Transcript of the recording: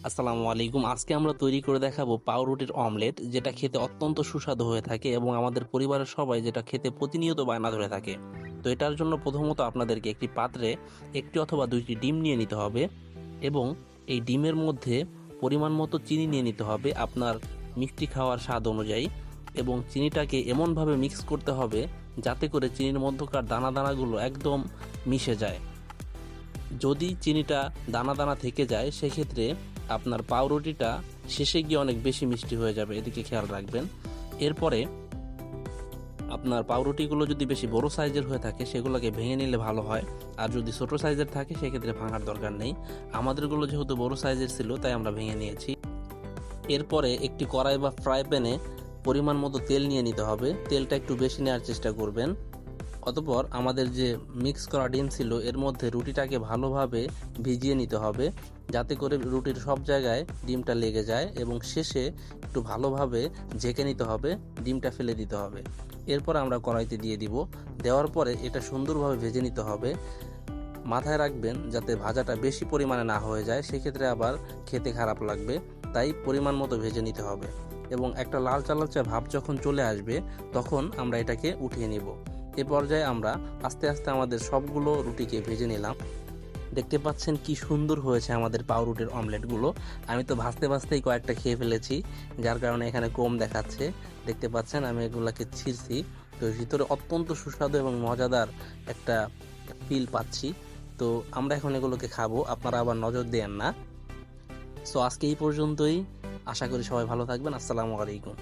আসসালামু আলাইকুম। আজকে আমরা তৈরি করে দেখাবো পাউরুটির অমলেট, যেটা খেতে অত্যন্ত সুস্বাদু হয়ে থাকে এবং আমাদের পরিবারের সবাই যেটা খেতে প্রতিনিয়ত বায়না ধরে থাকে। তো এটার জন্য প্রথমত আপনাদেরকে একটি পাত্রে একটি অথবা দুইটি ডিম নিয়ে নিতে হবে এবং এই ডিমের মধ্যে পরিমাণ মতো চিনি নিয়ে নিতে হবে আপনার মিষ্টি খাওয়ার স্বাদ অনুযায়ী, এবং চিনিটাকে এমনভাবে মিক্স করতে হবে যাতে করে চিনির মধ্যকার দানা দানাগুলো একদম মিশে যায়। যদি চিনিটা দানা দানা থেকে যায় সেক্ষেত্রে আপনার পাউরুটিটা শেষে গিয়ে অনেক বেশি মিষ্টি হয়ে যাবে, এদিকে খেয়াল রাখবেন। এরপরে আপনার পাউরুটিগুলো যদি বেশি বড় সাইজের হয়ে থাকে সেগুলোকে ভেঙে নিলে ভালো হয়, আর যদি ছোট সাইজের থাকে সেক্ষেত্রে ভাঙার দরকার নেই। আমাদেরগুলো যেহেতু বড় সাইজের ছিল তাই আমরা ভেঙে নিয়েছি। এরপরে একটি কড়াই বা ফ্রাই প্যানে পরিমাণ মতো তেল নিয়ে নিতে হবে, তেলটা একটু বেশি নেওয়ার চেষ্টা করবেন। অতঃপর আমাদের যে মিক্স করা ডিম ছিল এর মধ্যে রুটিটাকে ভালোভাবে ভিজিয়ে নিতে হবে যাতে করে রুটির সব জায়গায় ডিমটা লেগে যায়, এবং শেষে একটু ভালোভাবে ঝেঁকে নিতে হবে, ডিমটা ফেলে দিতে হবে। এরপর আমরা কড়াইতে দিয়ে দিব, দেওয়ার পরে এটা সুন্দরভাবে ভেজে নিতে হবে। মাথায় রাখবেন যাতে ভাজাটা বেশি পরিমাণে না হয়ে যায়, সেক্ষেত্রে আবার খেতে খারাপ লাগবে, তাই পরিমাণ মতো ভেজে নিতে হবে। এবং একটা লালচা লালচা ভাব যখন চলে আসবে তখন আমরা এটাকে উঠিয়ে নিব। এ পর্যায়ে আমরা আস্তে আস্তে আমাদের সবগুলো রুটিকে ভেজে নিলাম। দেখতে পাচ্ছেন কি সুন্দর হয়েছে আমাদের পাউরুটির অমলেটগুলো। আমি তো ভাজতে ভাজতেই কয়েকটা খেয়ে ফেলেছি, যার কারণে এখানে কম দেখাচ্ছে। দেখতে পাচ্ছেন আমি এগুলাকে ছিঁড়ছি, তো ভিতরে অত্যন্ত সুস্বাদু এবং মজাদার একটা ফিল পাচ্ছি। তো আমরা এখন এগুলোকে খাবো, আপনারা আবার নজর দেন না। সো আজকে এই পর্যন্তই, আশা করি সবাই ভালো থাকবেন। আসসালামু আলাইকুম।